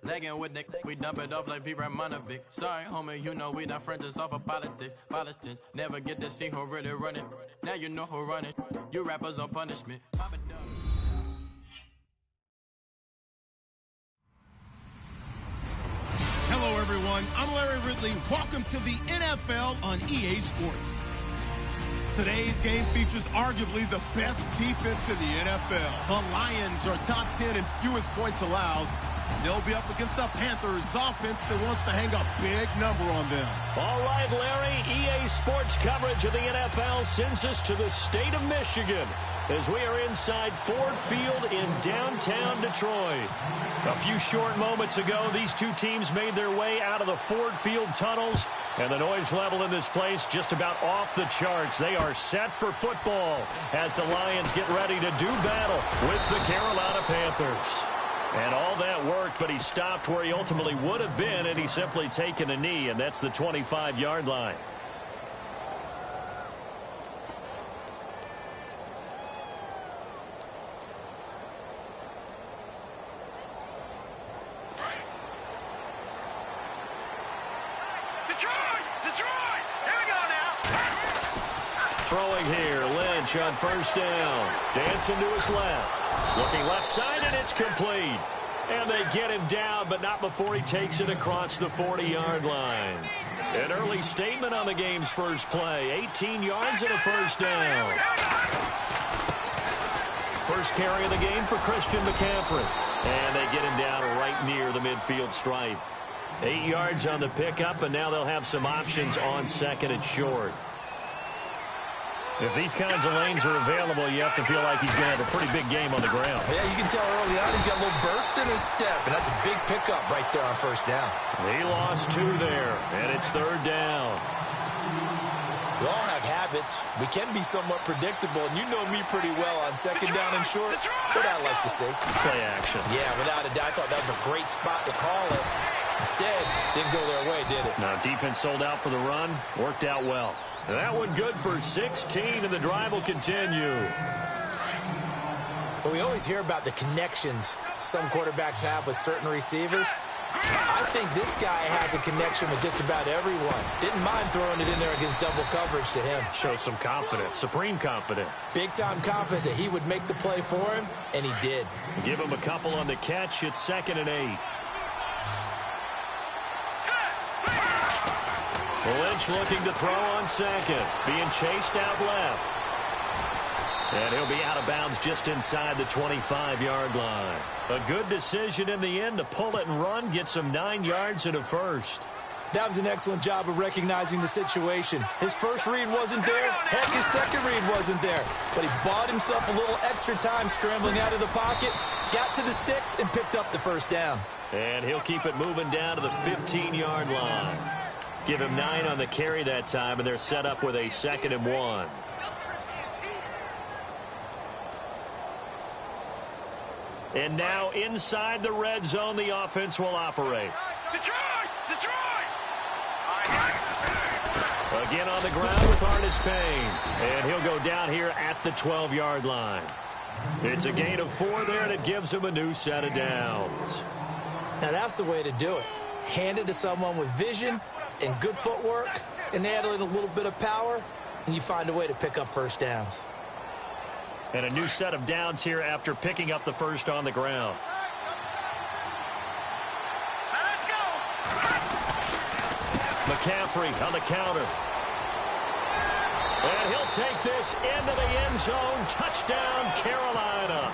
Lagging with Nick, we dump it off like V. Ramonovic. Sorry, homie, you know we not friends, it's all for politics. Politics, never get to see who really running. Now you know who running. You rappers on punishment. Pop it down. Hello, everyone. I'm Larry Ridley. Welcome to the NFL on EA Sports. Today's game features arguably the best defense in the NFL. The Lions are top 10 in fewest points allowed. They'll be up against the Panthers' offense that wants to hang a big number on them. All right, Larry, EA Sports coverage of the NFL sends us to the state of Michigan as we are inside Ford Field in downtown Detroit. A few short moments ago, these two teams made their way out of the Ford Field tunnels, and the noise level in this place just about off the charts. They are set for football as the Lions get ready to do battle with the Carolina Panthers. And all that worked, but he stopped where he ultimately would have been, and he's simply taken a knee, and that's the 25-yard line. Detroit! Here we go now! Throwing here, Lynch on first down. Dancing to his left. Looking left side, and it's complete. And they get him down, but not before he takes it across the 40-yard line. An early statement on the game's first play. 18 yards and a first down. First carry of the game for Christian McCaffrey. And they get him down right near the midfield stripe. 8 yards on the pickup, and now they'll have some options on second and short. If these kinds of lanes are available, you have to feel like he's going to have a pretty big game on the ground. Yeah, you can tell early on he's got a little burst in his step, and that's a big pickup right there on first down. He lost 2 there, and it's third down. We all have habits. We can be somewhat predictable, and you know me pretty well on second down and short. What I like to say. Play action. Yeah, without a doubt, I thought that was a great spot to call it. Instead, didn't go their way, did it? Now, defense sold out for the run. Worked out well. That one good for 16, and the drive will continue. Well, we always hear about the connections some quarterbacks have with certain receivers. I think this guy has a connection with just about everyone. Didn't mind throwing it in there against double coverage to him. Shows some confidence, supreme confidence. Big-time confidence that he would make the play for him, and he did. Give him a couple on the catch. It's 2nd and 8. Lynch looking to throw on second. Being chased out left. And he'll be out of bounds just inside the 25-yard line. A good decision in the end to pull it and run. Get some 9 yards and a first. That was an excellent job of recognizing the situation. His first read wasn't there. Heck, his second read wasn't there. But he bought himself a little extra time scrambling out of the pocket, got to the sticks, and picked up the first down. And he'll keep it moving down to the 15-yard line. Give him 9 on the carry that time, and they're set up with a 2nd and 1. And now inside the red zone, the offense will operate. Detroit! Again on the ground with Artis Payne. And he'll go down here at the 12-yard line. It's a gain of 4 there, and it gives him a new set of downs. Now that's the way to do it. Hand it to someone with vision and good footwork, and add in a little bit of power, and you find a way to pick up first downs. And a new set of downs here after picking up the first on the ground. Let's go! McCaffrey on the counter. And he'll take this into the end zone. Touchdown, Carolina.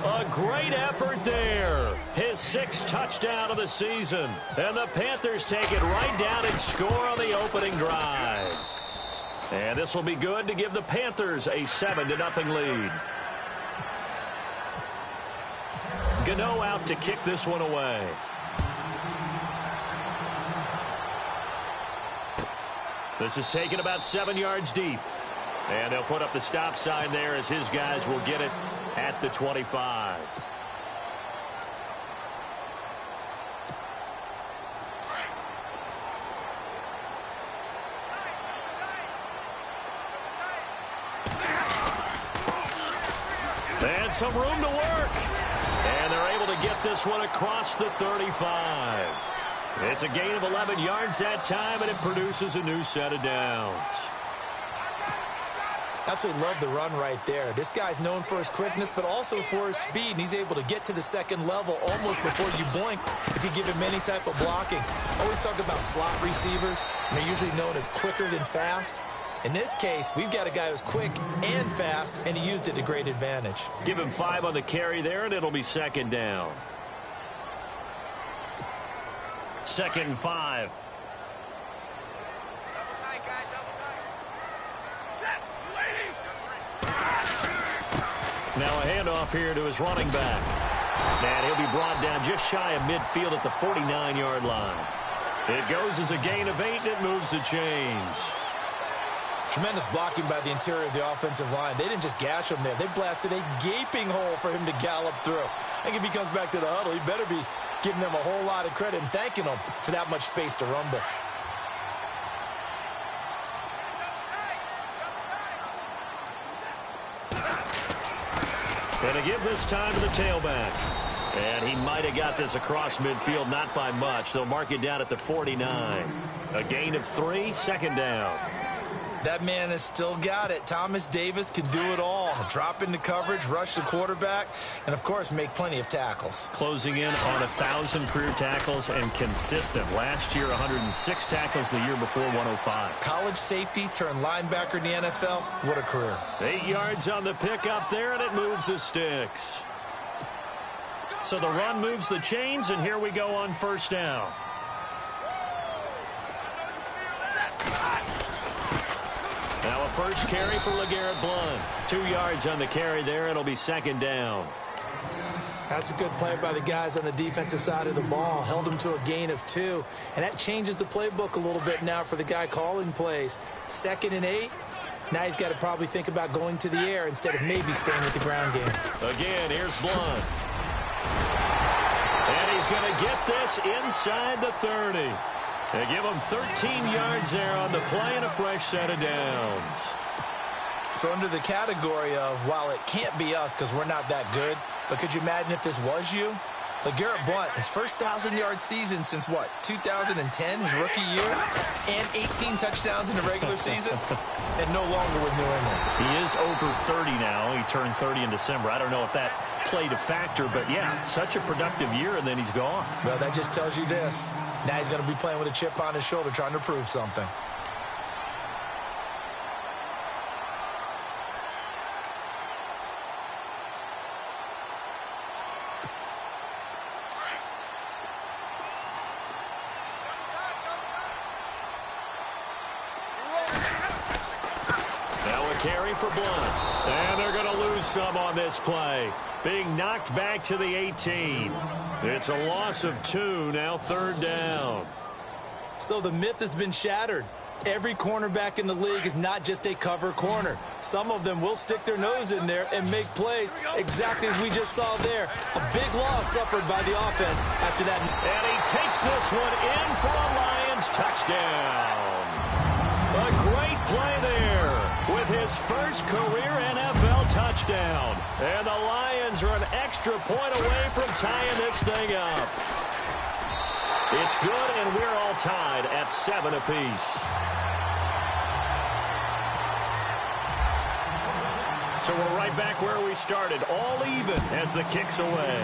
A great effort there. His 6th touchdown of the season. And the Panthers take it right down and score on the opening drive. And this will be good to give the Panthers a 7-0 lead. Gano out to kick this one away. This is taken about 7 yards deep. And they'll put up the stop sign there as his guys will get it at the 25. And some room to work. And they're able to get this one across the 35. It's a gain of 11 yards that time, and it produces a new set of downs. Absolutely love the run right there. This guy's known for his quickness, but also for his speed, and he's able to get to the second level almost before you blink if you give him any type of blocking. Always talk about slot receivers. They're usually known as quicker than fast. In this case, we've got a guy who's quick and fast, and he used it to great advantage. Give him 5 on the carry there, and it'll be second down. 2nd and 5. Now a handoff here to his running back. And he'll be brought down just shy of midfield at the 49-yard line. It goes as a gain of 8, and it moves the chains. Tremendous blocking by the interior of the offensive line. They didn't just gash him there. They blasted a gaping hole for him to gallop through. I think if he comes back to the huddle, he better be giving them a whole lot of credit and thanking them for that much space to rumble. Going to give this time to the tailback. And he might have got this across midfield, not by much. They'll mark it down at the 49. A gain of 3, second down. That man has still got it. Thomas Davis can do it all. Drop into coverage, rush the quarterback, and, of course, make plenty of tackles. Closing in on 1,000 career tackles and consistent. Last year, 106 tackles. The year before, 105. College safety turned linebacker in the NFL. What a career. 8 yards on the pickup there, and it moves the sticks. So the run moves the chains, and here we go on first down. Now a first carry for LeGarrette Blount. 2 yards on the carry there. It'll be second down. That's a good play by the guys on the defensive side of the ball. Held them to a gain of 2. And that changes the playbook a little bit now for the guy calling plays. 2nd and 8. Now he's got to probably think about going to the air instead of maybe staying with the ground game. Again, here's Blount. And he's going to get this inside the 30. They give him 13 yards there on the play and a fresh set of downs. So under the category of, while it can't be us because we're not that good, but could you imagine if this was you? LeGarrette Blount, his first 1,000-yard season since, what, 2010, his rookie year, and 18 touchdowns in the regular season, and no longer with New England. He is over 30 now. He turned 30 in December. I don't know if that played a factor, but, yeah, such a productive year, and then he's gone. Well, that just tells you this. Now he's going to be playing with a chip on his shoulder trying to prove something. Now a carry for Blount. And they're going to lose some on this play. Being knocked back to the 18. It's a loss of 2, now third down. So the myth has been shattered. Every cornerback in the league is not just a cover corner. Some of them will stick their nose in there and make plays exactly as we just saw there. A big loss suffered by the offense after that. And he takes this one in for a Lions touchdown. A great play there with his first career NFL touchdown. And the Lions are an extra point away from tying this thing up. It's good, and we're all tied at 7 apiece. So we're right back where we started, all even as the kick's away.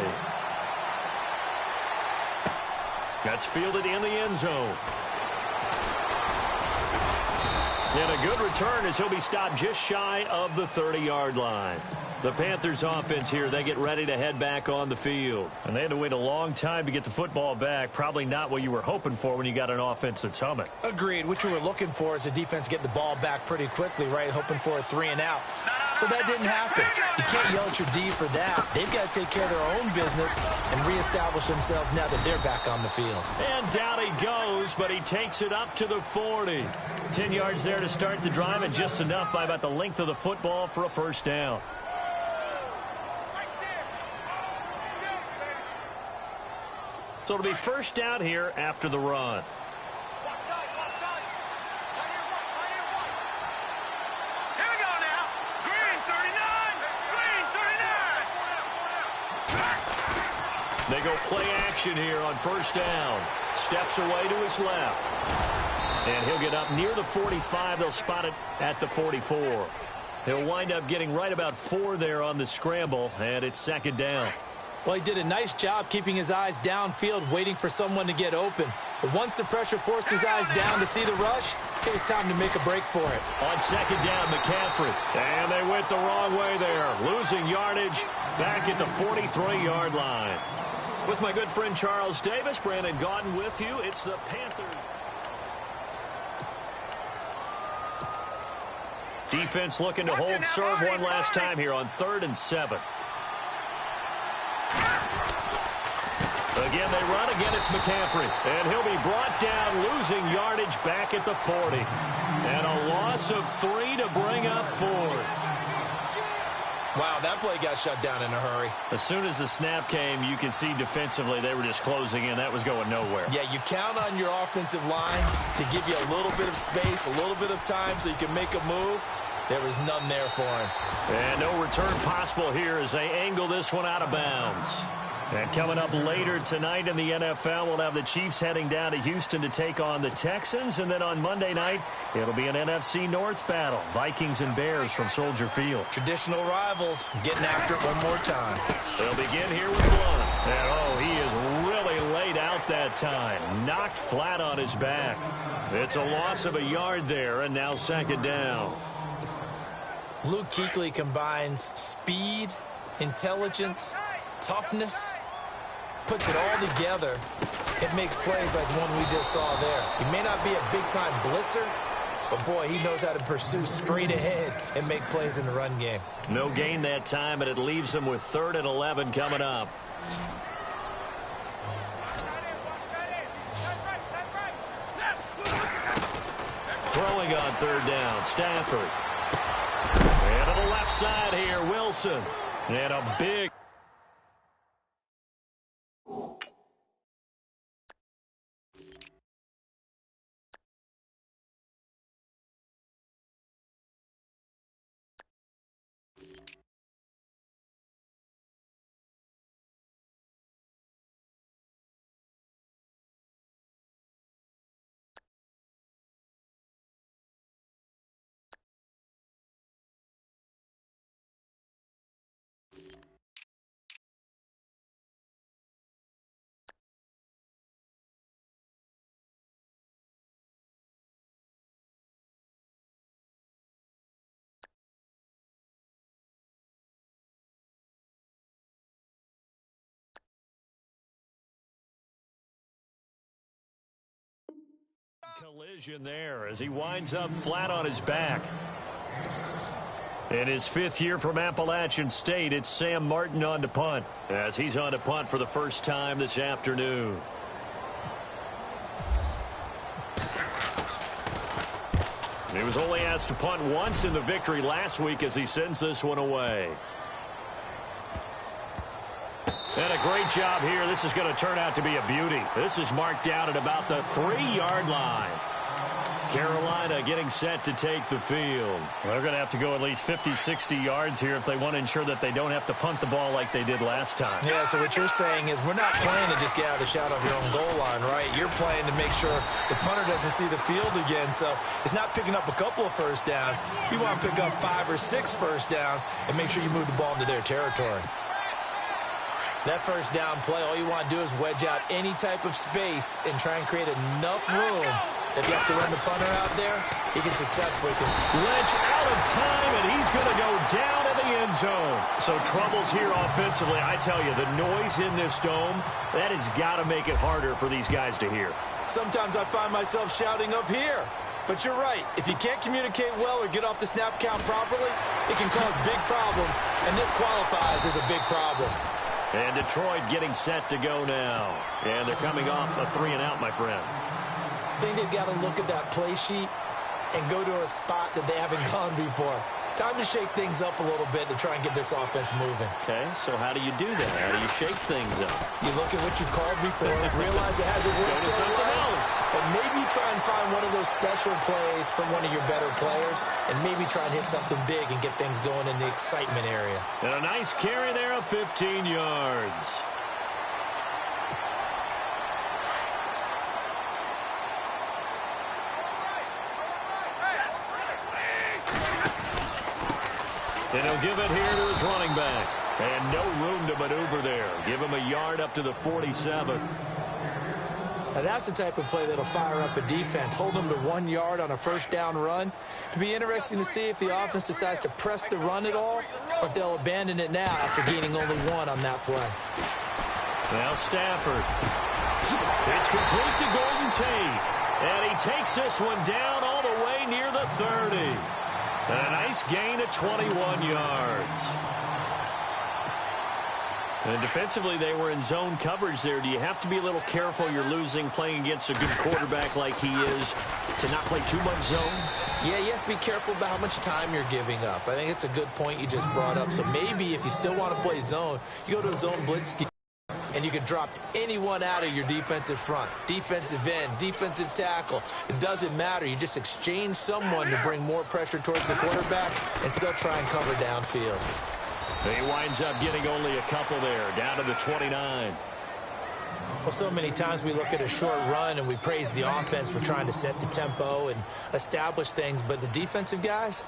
That's fielded in the end zone. And a good return as he'll be stopped just shy of the 30-yard line. The Panthers offense here, they get ready to head back on the field. And they had to wait a long time to get the football back. Probably not what you were hoping for when you got an offense that's humming. Agreed. What you were looking for is the defense get the ball back pretty quickly, right? Hoping for a 3 and out. So that didn't happen. You can't yell at your D for that. They've got to take care of their own business and reestablish themselves now that they're back on the field. And down he goes, but he takes it up to the 40. 10 yards there to start the drive, and just enough by about the length of the football for a first down. So it'll be first down here after the run. Here we go now. Green 39. Green 39. They go play action here on first down. Steps away to his left. And he'll get up near the 45. They'll spot it at the 44. He'll wind up getting right about 4 there on the scramble, and it's second down. Well, he did a nice job keeping his eyes downfield, waiting for someone to get open. But once the pressure forced his eyes down to see the rush, it was time to make a break for it. On second down, McCaffrey. And they went the wrong way there, losing yardage back at the 43-yard line. With my good friend Charles Davis, Brandon Gaudin with you. It's the Panthers. Defense looking to hold serve one last time here on 3rd and 7. Again, they run. Again, it's McCaffrey. And he'll be brought down, losing yardage back at the 40. And a loss of 3 to bring up 4. Wow, that play got shut down in a hurry. As soon as the snap came, you could see defensively they were just closing in. That was going nowhere. Yeah, you count on your offensive line to give you a little bit of space, a little bit of time so you can make a move. There was none there for him. And no return possible here as they angle this one out of bounds. And coming up later tonight in the NFL, we'll have the Chiefs heading down to Houston to take on the Texans. And then on Monday night, it'll be an NFC North battle. Vikings and Bears from Soldier Field. Traditional rivals getting after it one more time. They'll begin here with Blunt. And, oh, he is really laid out that time. Knocked flat on his back. It's a loss of a yard there, and now second down. Luke Kuechly combines speed, intelligence, toughness, puts it all together. It makes plays like one we just saw there. He may not be a big-time blitzer, but, boy, he knows how to pursue straight ahead and make plays in the run game. No gain that time, and it leaves him with 3rd and 11 coming up. Throwing on 3rd down, Stafford. And to the left side here, Wilson. And a big... collision there as he winds up flat on his back. In his 5th year from Appalachian State, it's Sam Martin on to punt as he's on to punt for the first time this afternoon. He was only asked to punt once in the victory last week as he sends this one away. And a great job here. This is going to turn out to be a beauty. This is marked down at about the 3-yard line. Carolina getting set to take the field. Well, they're going to have to go at least 50, 60 yards here if they want to ensure that they don't have to punt the ball like they did last time. Yeah, so what you're saying is we're not playing to just get out of the shadow of your own goal line, right? You're playing to make sure the punter doesn't see the field again. So it's not picking up a couple of first downs. You want to pick up 5 or 6 first downs and make sure you move the ball into their territory. That first down play, all you want to do is wedge out any type of space and try and create enough room. If you have to run the punter out there, he can successfully. Lynch out of time, and he's going to go down in the end zone. So troubles here offensively. I tell you, the noise in this dome, that has got to make it harder for these guys to hear. Sometimes I find myself shouting up here. But you're right. If you can't communicate well or get off the snap count properly, it can cause big problems, and this qualifies as a big problem. And Detroit getting set to go now. And they're coming off a 3-and-out, my friend. I think they've got to look at that play sheet and go to a spot that they haven't gone before. Time to shake things up a little bit to try and get this offense moving. Okay, so how do you do that? How do you shake things up? You look at what you called before, realize it hasn't worked Go to something else. And maybe try and find one of those special plays from one of your better players, and maybe try and hit something big and get things going in the excitement area. And a nice carry there of 15 yards. And he'll give it here to his running back. And no room to maneuver there. Give him a yard up to the 47. Now that's the type of play that'll fire up a defense. Hold them to 1 yard on a first down run. It'll be interesting to see if the offense decides to press the run at all or if they'll abandon it now after gaining only 1 on that play. Now Stafford. It's complete to Golden Tate. And he takes this one down all the way near the 30. And a nice gain of 21 yards. And defensively, they were in zone coverage there. Do you have to be a little careful? You're losing playing against a good quarterback like he is to not play too much zone? Yeah, you have to be careful about how much time you're giving up. I think it's a good point you just brought up. So maybe if you still want to play zone, you go to a zone blitz scheme, and you can drop anyone out of your defensive front, defensive end, defensive tackle. It doesn't matter. You just exchange someone to bring more pressure towards the quarterback and still try and cover downfield. He winds up getting only a couple there, down to the 29. Well, so many times we look at a short run and we praise the offense for trying to set the tempo and establish things, but the defensive guys,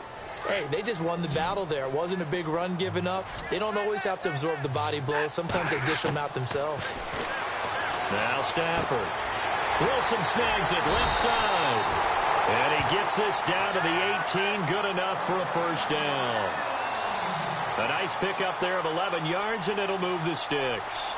hey, they just won the battle there. It wasn't a big run given up. They don't always have to absorb the body blows. Sometimes they dish them out themselves. Now Stafford. Wilson snags it left side. And he gets this down to the 18. Good enough for a first down. A nice pickup there of 11 yards, and it'll move the sticks.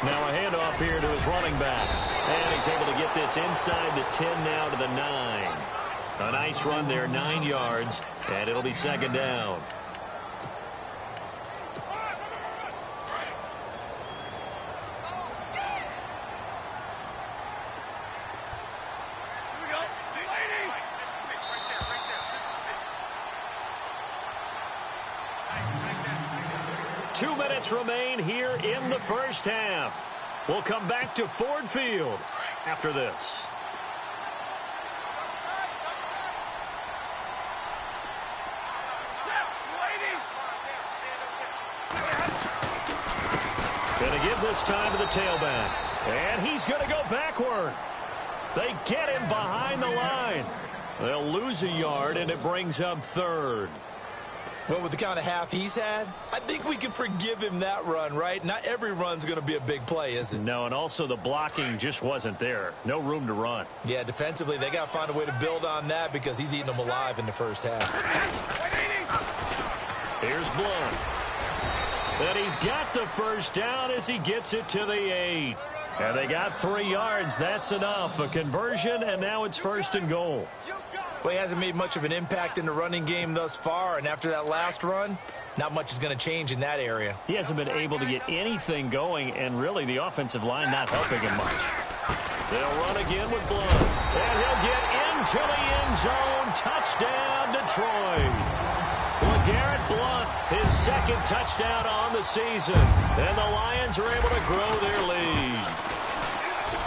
Now a handoff here to his running back. And he's able to get this inside the 10 now to the 9. A nice run there, 9 yards, and it'll be second down. Two minutes remain here in the first half. We'll come back to Ford Field after this. Going to give this time to the tailback. And he's going to go backward. They get him behind the line. They'll lose a yard, and it brings up third. Well, with the kind of half he's had, I think we can forgive him that run, right? Not every run's going to be a big play, is it? No, and also the blocking just wasn't there. No room to run. Yeah, defensively, they got to find a way to build on that because he's eating them alive in the first half. Here's Blunt. And he's got the first down as he gets it to the 8. And they got 3 yards. That's enough. A conversion, and now it's first and goal. Well, he hasn't made much of an impact in the running game thus far, and after that last run, not much is going to change in that area. He hasn't been able to get anything going, and really the offensive line not helping him much. They'll run again with Blunt. And he'll get into the end zone. Touchdown, Detroit. LeGarrette Blunt, his second touchdown on the season. And the Lions are able to grow their lead.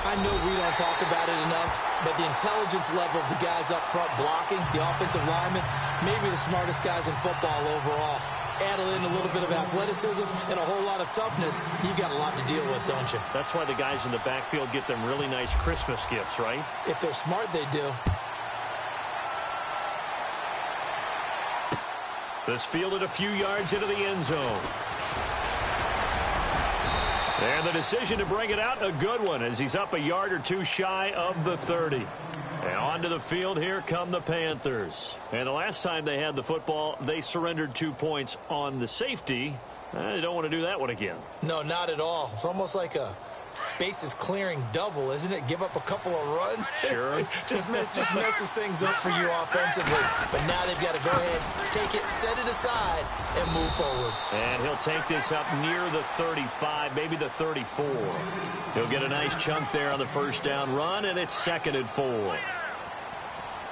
I know we don't talk about it enough, but the intelligence level of the guys up front blocking, the offensive linemen, maybe the smartest guys in football overall. Add in a little bit of athleticism and a whole lot of toughness, you've got a lot to deal with, don't you? That's why the guys in the backfield get them really nice Christmas gifts, right? If they're smart, they do. This fielded a few yards into the end zone. And the decision to bring it out, a good one, as he's up a yard or two shy of the 30. And onto the field, here come the Panthers. And the last time they had the football, they surrendered 2 points on the safety. They don't want to do that one again. No, not at all. It's almost like a bases clearing double, isn't it? Give up a couple of runs. Sure. just messes things up for you offensively. But now they've got to go ahead, take it, set it aside, and move forward. And he'll take this up near the 35, maybe the 34. He'll get a nice chunk there on the first down run, and it's 2nd and 4.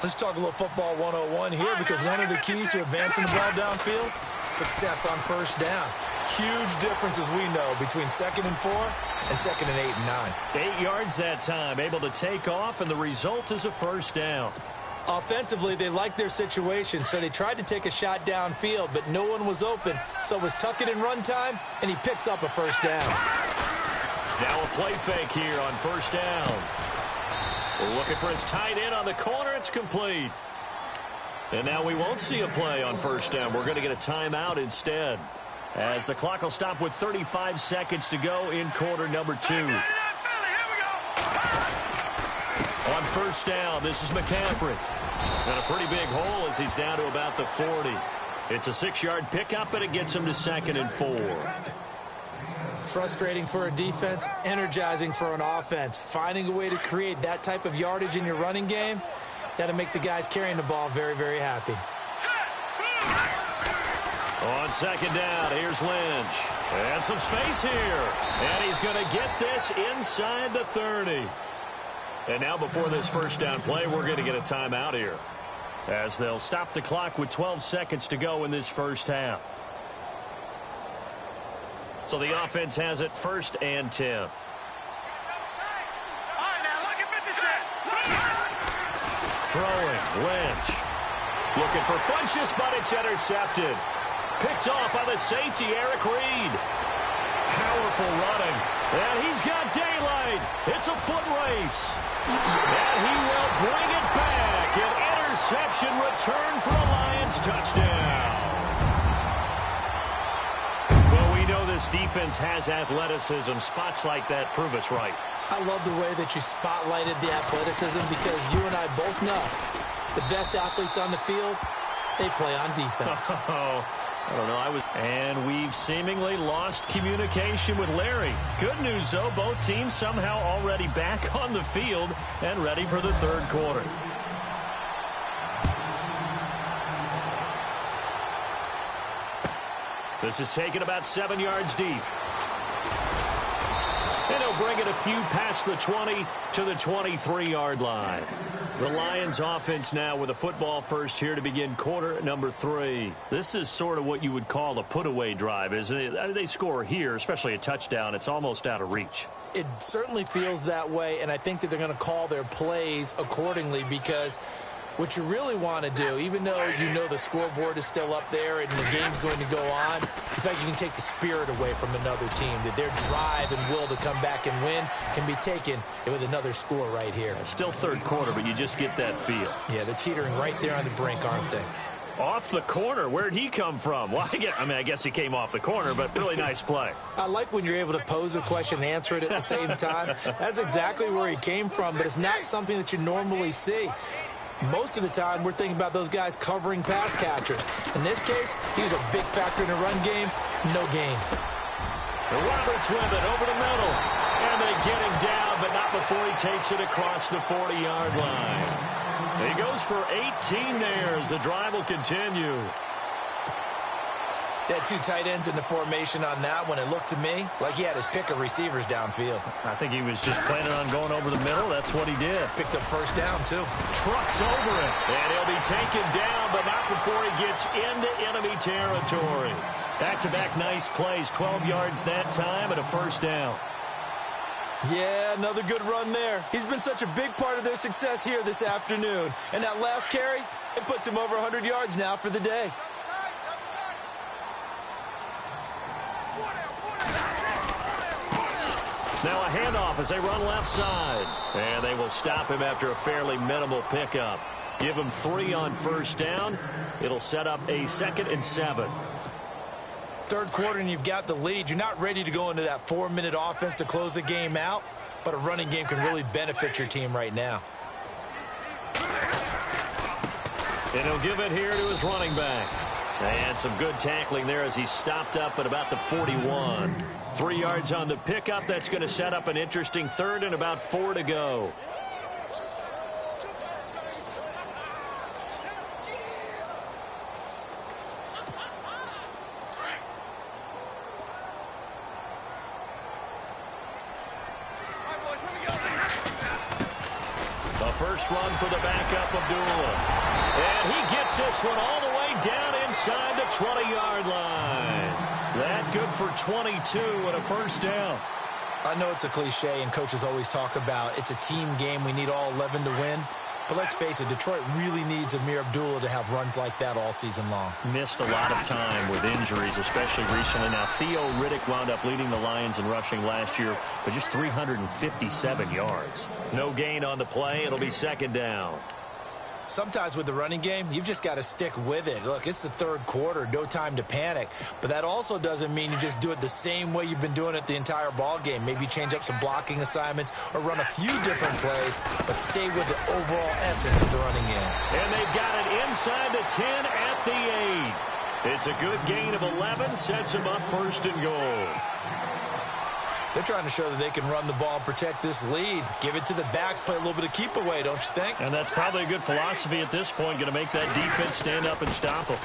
Let's talk a little football 101 here, because one of the keys to advancing the ball downfield, success on first down. Huge difference, as we know, between 2nd and 4 and 2nd and 8 and 9. 8 yards that time, able to take off, and the result is a first down. Offensively, they liked their situation, so they tried to take a shot downfield, but no one was open. So it was tuck it in run time, and he picks up a first down. Now a play fake here on first down. We're looking for his tight end on the corner. It's complete. And now we won't see a play on first down. We're going to get a timeout instead, as the clock will stop with 35 seconds to go in quarter number 2. On first down, this is McCaffrey. And a pretty big hole as he's down to about the 40. It's a 6-yard pickup, and it gets him to 2nd and 4. Frustrating for a defense, energizing for an offense. Finding a way to create that type of yardage in your running game, that'll make the guys carrying the ball very, very happy. On second down, here's Lynch. And some space here. And he's going to get this inside the 30. And now before this first down play, we're going to get a timeout here, as they'll stop the clock with 12 seconds to go in this first half. So the offense has it 1st and 10. All right, now look at 50 Cent. Throwing, Lynch. Looking for Funchess, but it's intercepted. Picked off by the safety, Eric Reed. Powerful running. And he's got daylight. It's a foot race. And he will bring it back. An interception return for a Lions touchdown. Well, we know this defense has athleticism. Spots like that prove us right. I love the way that you spotlighted the athleticism, because you and I both know the best athletes on the field, they play on defense. I don't know. And we've seemingly lost communication with Larry. Good news, though, both teams somehow already back on the field and ready for the third quarter. This is taken about 7 yards deep. And he'll bring it a few past the 20 to the 23-yard line. The Lions offense now with a football first here to begin quarter number 3. This is sort of what you would call a put-away drive, isn't it? I mean, they score here, especially a touchdown. It's almost out of reach. It certainly feels that way, and I think that they're going to call their plays accordingly, because what you really want to do, even though you know the scoreboard is still up there and the game's going to go on, in fact, you can take the spirit away from another team, that their drive and will to come back and win can be taken with another score right here. Still third quarter, but you just get that feel. Yeah, they're teetering right there on the brink, aren't they? Off the corner. Where'd he come from? Well, I guess he came off the corner, but really nice play. I like when you're able to pose a question and answer it at the same time. That's exactly where he came from, but it's not something that you normally see. Most of the time, we're thinking about those guys covering pass catchers. In this case, he was a big factor in the run game. No gain. Roberts with it over the middle. And they get him down, but not before he takes it across the 40-yard line. He goes for 18 there as the drive will continue. They had 2 tight ends in the formation on that one. It looked to me like he had his pick of receivers downfield. I think he was just planning on going over the middle. That's what he did. Picked up first down, too. Trucks over it. And he'll be taken down, but not before he gets into enemy territory. Back-to-back nice plays. 12 yards that time and a first down. Yeah, another good run there. He's been such a big part of their success here this afternoon. And that last carry, it puts him over 100 yards now for the day. Now a handoff as they run left side. And they will stop him after a fairly minimal pickup. Give him 3 on first down. It'll set up a 2nd and 7. Third quarter and you've got the lead. You're not ready to go into that 4-minute offense to close the game out, but a running game can really benefit your team right now. And he'll give it here to his running back. And some good tackling there as he stopped up at about the 41. 3 yards on the pickup. That's going to set up an interesting third and about 4 to go. The first run for the backup, Abdullah. And he gets this one all the way down inside the 20-yard line. That good for 22 and a first down. I know it's a cliche and coaches always talk about it's a team game. We need all 11 to win. But let's face it, Detroit really needs Amir Abdullah to have runs like that all season long. Missed a lot of time with injuries, especially recently. Now, Theo Riddick wound up leading the Lions in rushing last year for just 357 yards. No gain on the play. It'll be second down. Sometimes with the running game, you've just got to stick with it. Look, it's the third quarter, no time to panic. But that also doesn't mean you just do it the same way you've been doing it the entire ball game. Maybe change up some blocking assignments or run a few different plays, but stay with the overall essence of the running game. And they've got it inside the 10 at the 8. It's a good gain of 11, sets them up first and goal. They're trying to show that they can run the ball and protect this lead. Give it to the backs, play a little bit of keep away, don't you think? And that's probably a good philosophy at this point, going to make that defense stand up and stop them.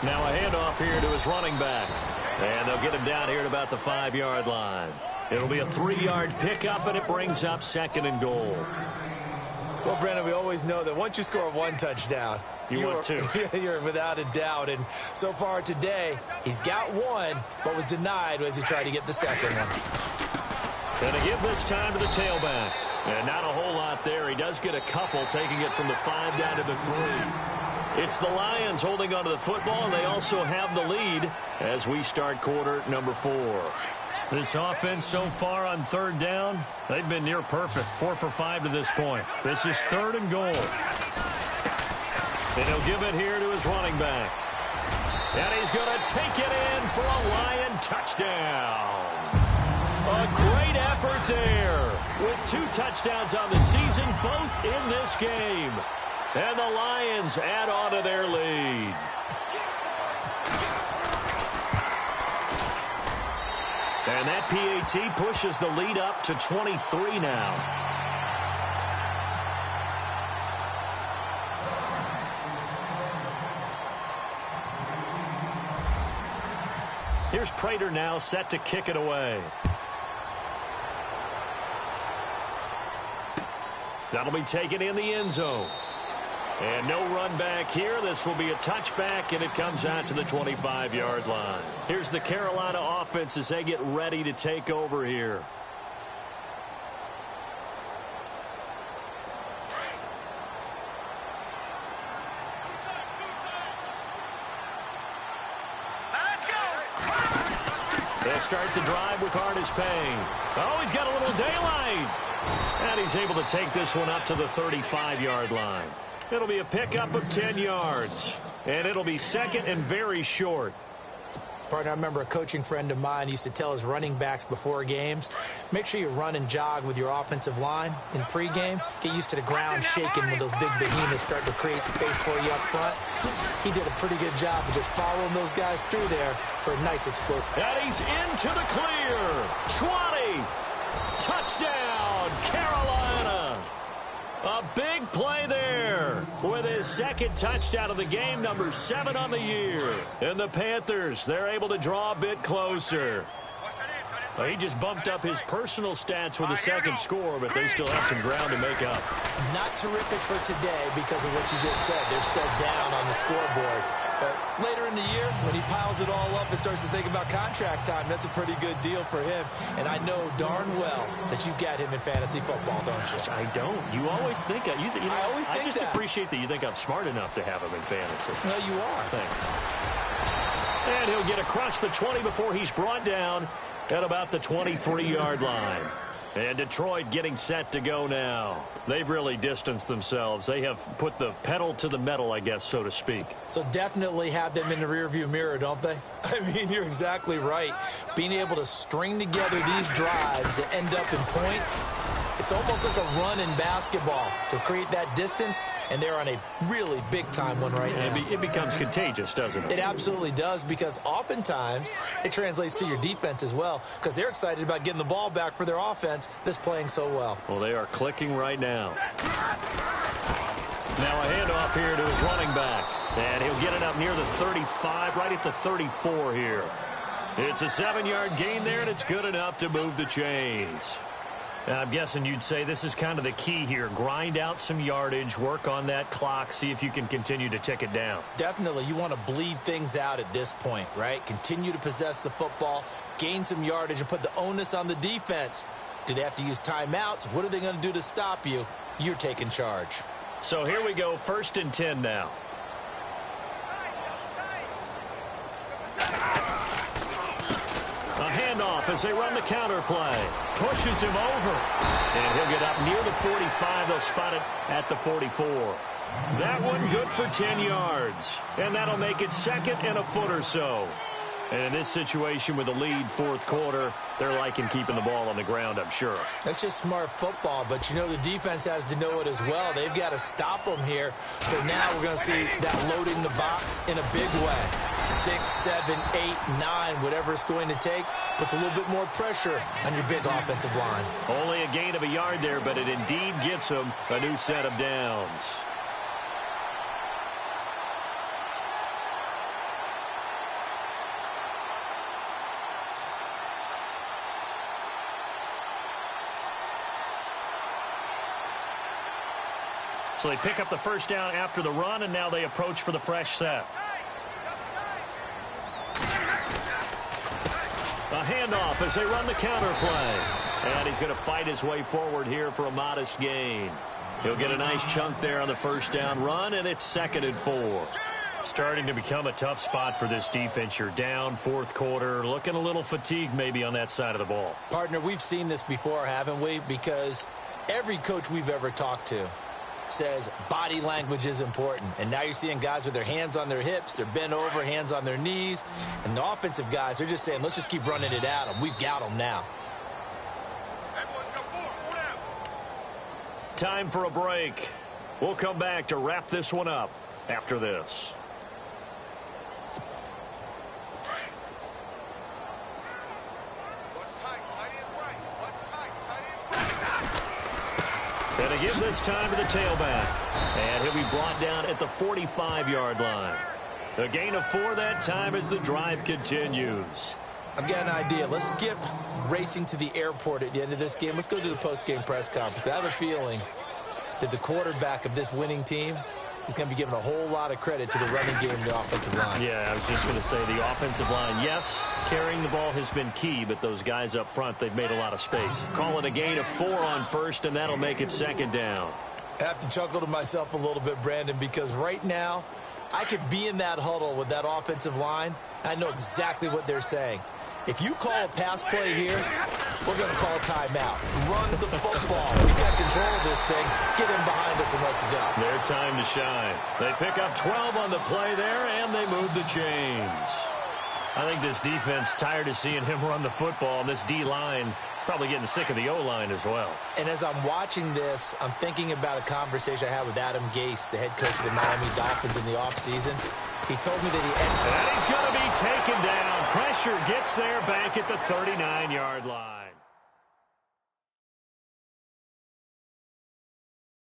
Now a handoff here to his running back. And they'll get him down here at about the 5-yard line. It'll be a 3-yard pickup, and it brings up second and goal. Well, Brandon, we always know that once you score one touchdown, you're without a doubt. And so far today, he's got one, but was denied as he tried to get the second one. And to give this time to the tailback. And not a whole lot there. He does get a couple, taking it from the 5 down to the 3. It's the Lions holding onto the football, and they also have the lead as we start quarter number 4. This offense so far on third down, they've been near perfect. 4 for 5 to this point. This is third and goal. And he'll give it here to his running back. And he's going to take it in for a Lion touchdown. A great effort there with 2 touchdowns on the season, both in this game. And the Lions add on to their lead. And that PAT pushes the lead up to 23 now. Here's Prater now set to kick it away. That'll be taken in the end zone. And no run back here. This will be a touchback, and it comes out to the 25-yard line. Here's the Carolina offense as they get ready to take over here. They'll start the drive with Artis Payne. Oh, he's got a little daylight. And he's able to take this one up to the 35-yard line. It'll be a pickup of 10 yards. And it'll be second and very short. Partner, I remember a coaching friend of mine used to tell his running backs before games, make sure you run and jog with your offensive line in pregame. Get used to the ground shaking when those big behemoths start to create space for you up front. He did a pretty good job of just following those guys through there for a nice explosion. And he's into the clear. 20. Touchdown, Carolina. A big play there with his second touchdown of the game, number 7 on the year. And the Panthers, they're able to draw a bit closer. Well, he just bumped up his personal stats with a second score, but they still have some ground to make up. Not terrific for today because of what you just said. They're still down on the scoreboard. But later in the year, when he piles it all up and starts to think about contract time, that's a pretty good deal for him. And I know darn well that you've got him in fantasy football, don't you? I don't. You always think I always think I just appreciate that you think I'm smart enough to have him in fantasy. Well, you are. Thanks. And he'll get across the 20 before he's brought down at about the 23-yard line. And Detroit getting set to go now. They've really distanced themselves. They have put the pedal to the metal, I guess, so to speak. So definitely have them in the rearview mirror, don't they? I mean, you're exactly right. Being able to string together these drives that end up in points, it's almost like a run in basketball to create that distance, and they're on a really big-time one right now. It becomes contagious, doesn't it? It absolutely does, because oftentimes it translates to your defense as well, because they're excited about getting the ball back for their offense that's playing so well. Well, they are clicking right now. Now a handoff here to his running back, and he'll get it up near the 35, right at the 34 here. It's a 7-yard gain there, and it's good enough to move the chains. I'm guessing you'd say this is kind of the key here. Grind out some yardage, work on that clock, see if you can continue to tick it down. Definitely. You want to bleed things out at this point, right? Continue to possess the football, gain some yardage, and put the onus on the defense. Do they have to use timeouts? What are they going to do to stop you? You're taking charge. So here we go, 1st and 10 now. A handoff as they run the counter play. Pushes him over. And he'll get up near the 45. They'll spot it at the 44. That one good for 10 yards. And that'll make it 2nd and a foot or so. And in this situation with the lead 4th quarter, they're liking keeping the ball on the ground, I'm sure. That's just smart football, but you know the defense has to know it as well. They've got to stop them here. So now we're going to see that loading the box in a big way. 6, 7, 8, 9, whatever it's going to take, puts a little bit more pressure on your big offensive line. Only a gain of a yard there, but it indeed gets them a new set of downs. So they pick up the 1st down after the run, and now they approach for the fresh set. A handoff as they run the counter play. And he's going to fight his way forward here for a modest gain. He'll get a nice chunk there on the 1st down run, and it's 2nd and 4. Starting to become a tough spot for this defense. You're down 4th quarter, looking a little fatigued maybe on that side of the ball. Partner, we've seen this before, haven't we? Because every coach we've ever talked to says body language is important. And now you're seeing guys with their hands on their hips, they're bent over, hands on their knees. And the offensive guys, they're just saying, let's just keep running it at them. We've got them now. Time for a break. We'll come back to wrap this one up after this. And to give this time to the tailback. And he'll be brought down at the 45-yard line. A gain of 4 that time as the drive continues. I've got an idea. Let's skip racing to the airport at the end of this game. Let's go to the post-game press conference. I have a feeling that the quarterback of this winning team is going to be given a whole lot of credit to the running game and the offensive line. Yeah, I was just going to say the offensive line, yes, carrying the ball has been key, but those guys up front, they've made a lot of space. Call it a gain of 4 on 1st, and that'll make it 2nd down. I have to chuckle to myself a little bit, Brandon, because right now I could be in that huddle with that offensive line. I know exactly what they're saying. If you call a pass play here, we're going to call a timeout. Run the football. We've got control of this thing. Get him behind us and let's go. Their time to shine. They pick up 12 on the play there, and they move the chains. I think this defense tired of seeing him run the football, and this D-line probably getting sick of the O-line as well. And as I'm watching this, I'm thinking about a conversation I had with Adam Gase, the head coach of the Miami Dolphins in the offseason. He told me that And he's going to be taken down. Pressure gets there back at the 39-yard line.